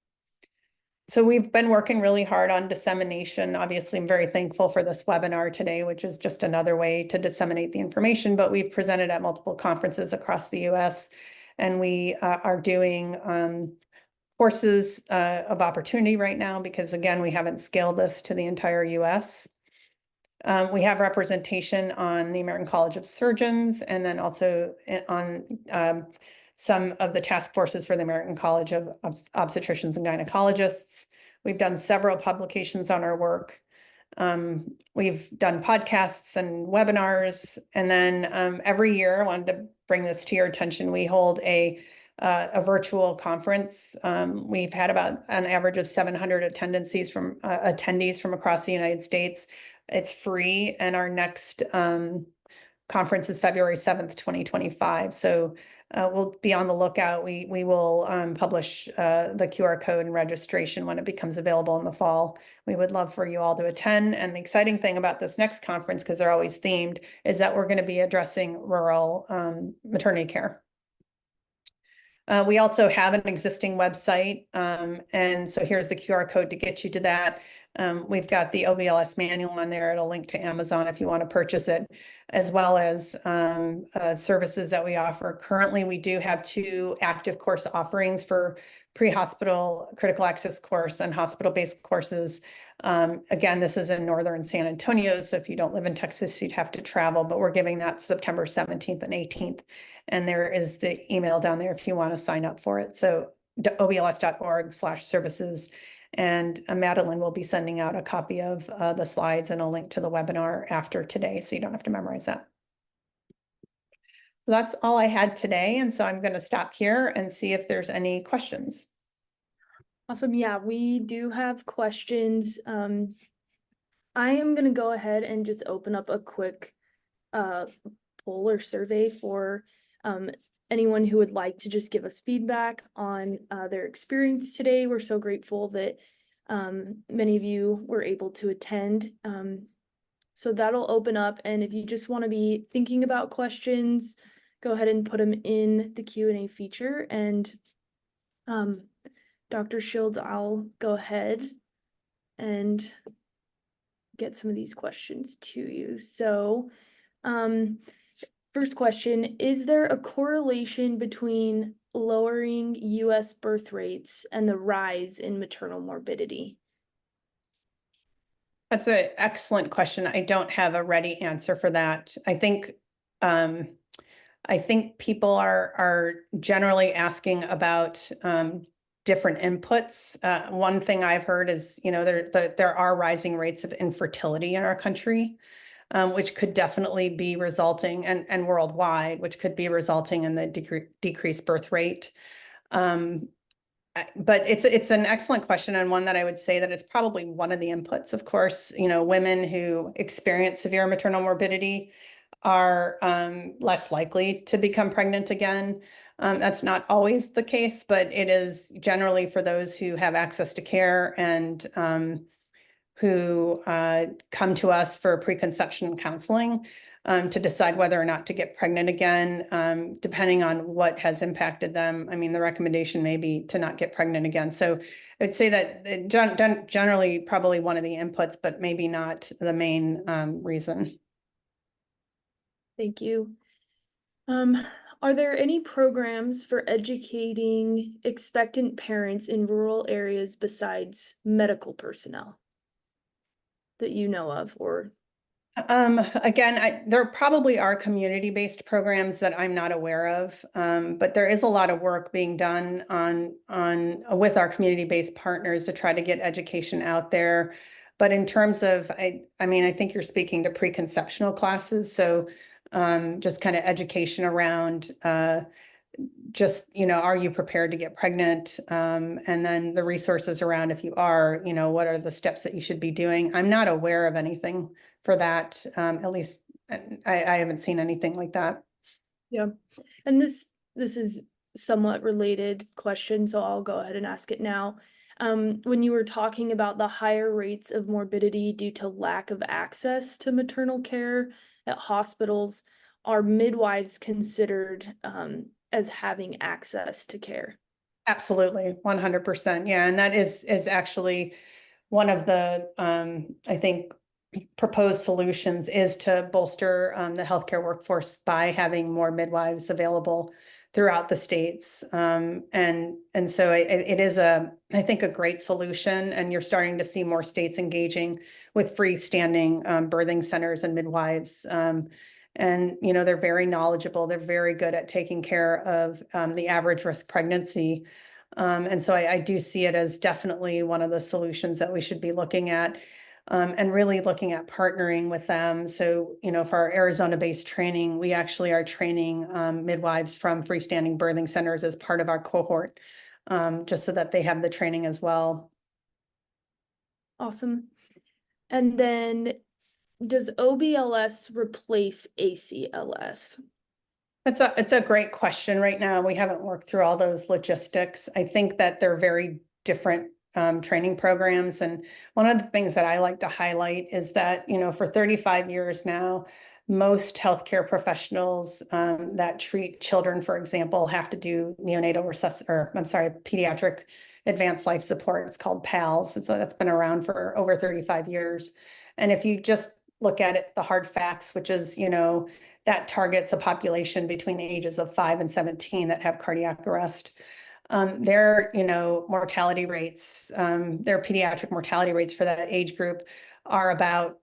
So we've been working really hard on dissemination. Obviously, I'm very thankful for this webinar today, which is just another way to disseminate the information, but we've presented at multiple conferences across the US, and we are doing courses of opportunity right now, because again, we haven't scaled this to the entire US. We have representation on the American College of Surgeons, and then also on some of the task forces for the American College of Obstetricians and Gynecologists. We've done several publications on our work. We've done podcasts and webinars, and then every year, I wanted to bring this to your attention, we hold a virtual conference. We've had about an average of 700 attendees from across the United States. It's free, and our next conference is February 7th, 2025. So we'll be on the lookout. We will publish the QR code and registration when it becomes available in the fall. We would love for you all to attend. And the exciting thing about this next conference, because they're always themed, is that we're going to be addressing rural maternity care. We also have an existing website, and so here's the QR code to get you to that. We've got the OBLS manual on there. It'll link to Amazon if you want to purchase it, as well as services that we offer. Currently, we do have 2 active course offerings for pre-hospital critical access course and hospital-based courses. Again, this is in northern San Antonio, so if you don't live in Texas, you'd have to travel, but we're giving that September 17th and 18th. And there is the email down there if you want to sign up for it. So obls.org/services. And Madeline will be sending out a copy of the slides and a link to the webinar after today, so you don't have to memorize that. So that's all I had today. And so I'm going to stop here and see if there's any questions. Awesome. Yeah, we do have questions. I am going to go ahead and just open up a quick poll or survey for anyone who would like to just give us feedback on their experience today. We're so grateful that many of you were able to attend. So that'll open up, and if you just want to be thinking about questions, go ahead and put them in the Q&A feature. And Dr. Shields, I'll go ahead and get some of these questions to you. So first question, is there a correlation between lowering U.S. birth rates and the rise in maternal morbidity? That's an excellent question. I don't have a ready answer for that. I think people are generally asking about different inputs. One thing I've heard is, you know, there are rising rates of infertility in our country, which could definitely be resulting, and worldwide, which could be resulting in the decreased birth rate. But it's an excellent question, and one that I would say that it's probably one of the inputs. Of course, you know, women who experience severe maternal morbidity are less likely to become pregnant again. That's not always the case, but it is generally for those who have access to care and who come to us for preconception counseling to decide whether or not to get pregnant again, depending on what has impacted them. I mean, the recommendation may be to not get pregnant again. So I'd say that generally probably one of the inputs, but maybe not the main reason. Thank you. Are there any programs for educating expectant parents in rural areas besides medical personnel that you know of? Or again, there probably are community-based programs that I'm not aware of, but there is a lot of work being done with our community-based partners to try to get education out there. But in terms of, I mean, I think you're speaking to preconceptional classes, so just kind of education around just, are you prepared to get pregnant? And then the resources around, if you are, what are the steps that you should be doing? I'm not aware of anything for that. At least I haven't seen anything like that. Yeah, and this is somewhat related question, so I'll go ahead and ask it now. When you were talking about the higher rates of morbidity due to lack of access to maternal care at hospitals, are midwives considered as having access to care? Absolutely, 100%. Yeah, and that is actually one of the I think proposed solutions is to bolster the healthcare workforce by having more midwives available throughout the states. And so it is I think a great solution, and you're starting to see more states engaging with freestanding birthing centers and midwives. And they're very knowledgeable. They're very good at taking care of the average risk pregnancy. And so I do see it as definitely one of the solutions that we should be looking at, and really looking at partnering with them. So, for our Arizona-based training, we actually are training midwives from freestanding birthing centers as part of our cohort, just so that they have the training as well. Awesome. And then does OBLS replace ACLS? It's a great question. Right now, we haven't worked through all those logistics. I think that they're very different training programs. And one of the things that I like to highlight is that, for 35 years now, most healthcare professionals that treat children, for example, have to do pediatric advanced life support. It's called PALS. And so that's been around for over 35 years. And if you just look at it, the hard facts, which is, that targets a population between the ages of 5 and 17 that have cardiac arrest. Their, mortality rates, their pediatric mortality rates for that age group are about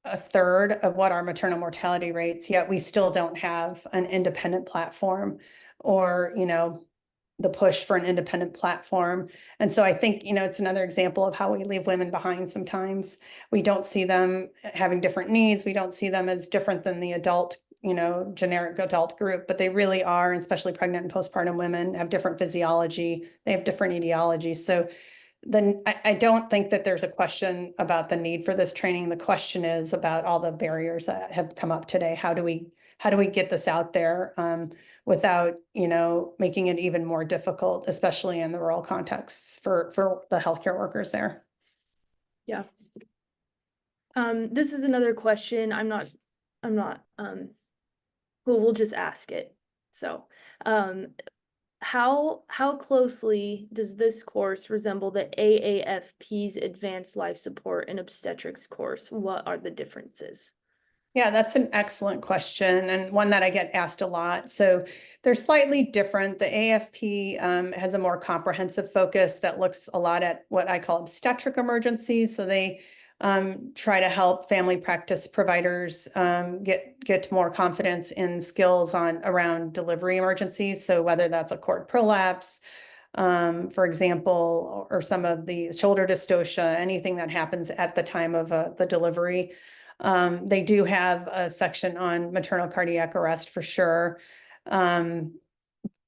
a third of what our maternal mortality rates, yet we still don't have an independent platform or, the push for an independent platform. And so I think, it's another example of how we leave women behind sometimes. We don't see them having different needs. We don't see them as different than the adult, generic adult group, but they really are, and especially pregnant and postpartum women have different physiology. They have different etiology. So then I don't think that there's a question about the need for this training. The question is about all the barriers that have come up today. How do we get this out there without, making it even more difficult, especially in the rural contexts for the healthcare workers there? Yeah. This is another question. I'm not, well, we'll just ask it. So, how closely does this course resemble the AAFP's Advanced Life Support and Obstetrics course? What are the differences? Yeah, that's an excellent question, and one that I get asked a lot. So they're slightly different. The AFP has a more comprehensive focus that looks a lot at what I call obstetric emergencies. So they try to help family practice providers get more confidence in skills around delivery emergencies. So whether that's a cord prolapse, for example, or some of the shoulder dystocia, anything that happens at the time of the delivery. They do have a section on maternal cardiac arrest for sure. And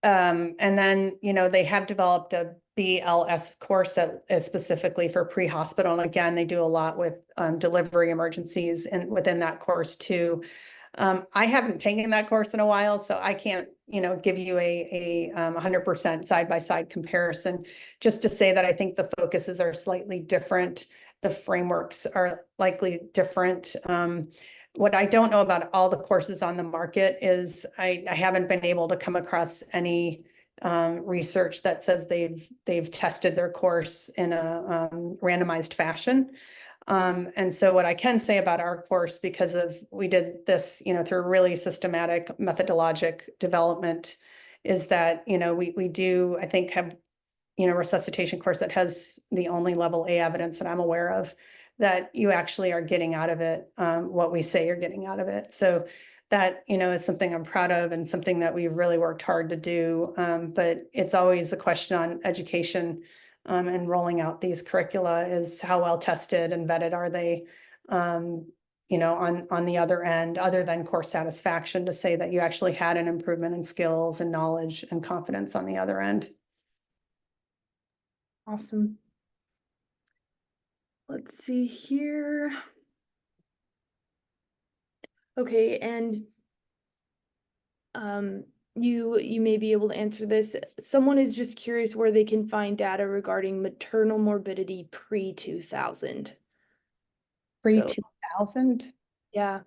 then, they have developed a BLS course that is specifically for pre-hospital. And again, they do a lot with delivery emergencies and within that course too. I haven't taken that course in a while, so I can't, give you a 100% side-by-side comparison. Just to say that I think the focuses are slightly different. The frameworks are likely different. What I don't know about all the courses on the market is I haven't been able to come across any research that says they've tested their course in a randomized fashion. And so what I can say about our course, because we did this, through really systematic methodologic development, is that, we do, I think, have, resuscitation course that has the only level A evidence that I'm aware of that you actually are getting out of it, what we say you're getting out of it. So that, is something I'm proud of and something that we've really worked hard to do. But it's always the question on education and rolling out these curricula is how well tested and vetted are they? on the other end, other than course satisfaction, to say that you actually had an improvement in skills and knowledge and confidence on the other end. Awesome. Let's see here. Okay, and you may be able to answer this. Someone is just curious where they can find data regarding maternal morbidity pre-2000. Pre-2000? Yeah.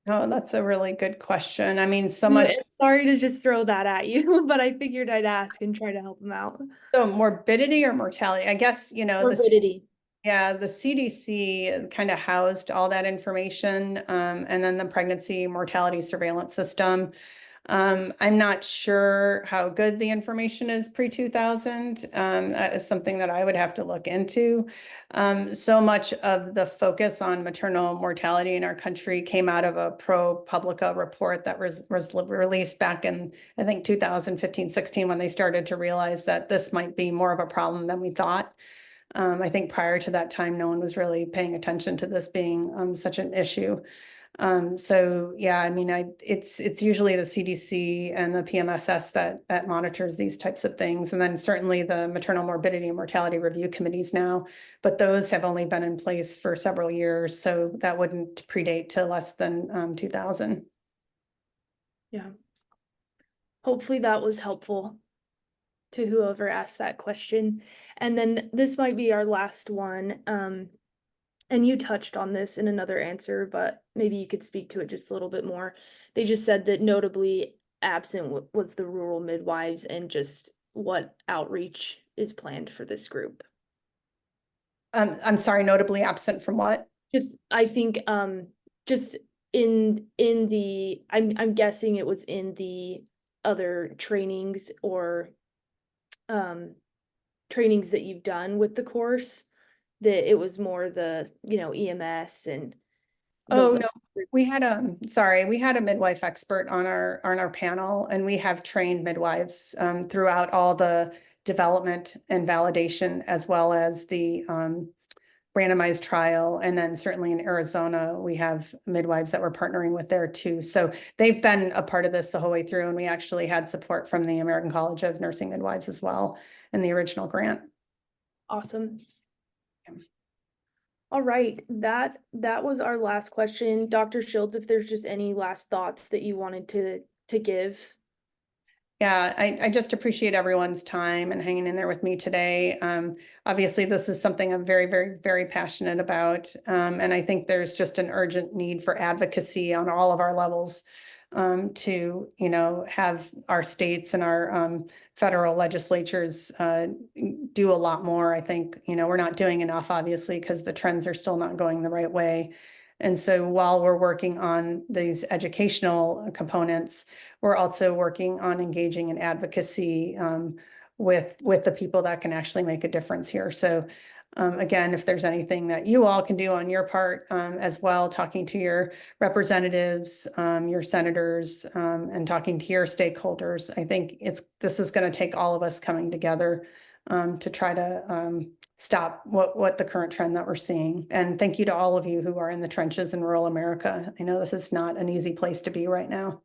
Oh, that's a really good question. I mean, so Yeah, much. sorry to just throw that at you, but I figured I'd ask and try to help them out. So morbidity or mortality, I guess, Morbidity. the CDC kind of housed all that information, and then the pregnancy mortality surveillance system. I'm not sure how good the information is pre-2000. That is something that I would have to look into. So much of the focus on maternal mortality in our country came out of a ProPublica report that was released back in, I think, 2015, 16, when they started to realize that this might be more of a problem than we thought. I think prior to that time, no one was really paying attention to this being such an issue. So yeah, I mean, it's usually the CDC and the PMSS that monitors these types of things, and then certainly the maternal morbidity and mortality review committees now, but those have only been in place for several years, so that wouldn't predate to less than 2000. Yeah. Hopefully that was helpful to whoever asked that question. And then this might be our last one. And you touched on this in another answer, but maybe you could speak to it just a little bit more. They just said that notably absent was the rural midwives, and just what outreach is planned for this group. I'm sorry, notably absent from what? Just, I think, just in the, I'm guessing it was in the other trainings or trainings that you've done with the course, that it was more the, EMS and Oh, those no, we had a midwife expert on our panel, and we have trained midwives throughout all the development and validation, as well as the randomized trial. And then certainly in Arizona, we have midwives that we're partnering with there too. So they've been a part of this the whole way through. And we actually had support from the American College of Nursing Midwives as well in the original grant. Awesome. All right, that was our last question. Dr. Shields, if there's just any last thoughts that you wanted to give. Yeah, I just appreciate everyone's time and hanging in there with me today. Obviously, this is something I'm very, very, very passionate about. And I think there's just an urgent need for advocacy on all of our levels, to, have our states and our federal legislatures do a lot more. I think, we're not doing enough, obviously, because the trends are still not going the right way. And so while we're working on these educational components, we're also working on engaging in advocacy with the people that can actually make a difference here. So again, if there's anything that you all can do on your part as well, talking to your representatives, your senators, and talking to your stakeholders, I think this is going to take all of us coming together to try to stop what the current trend that we're seeing. And thank you to all of you who are in the trenches in rural America. I know this is not an easy place to be right now.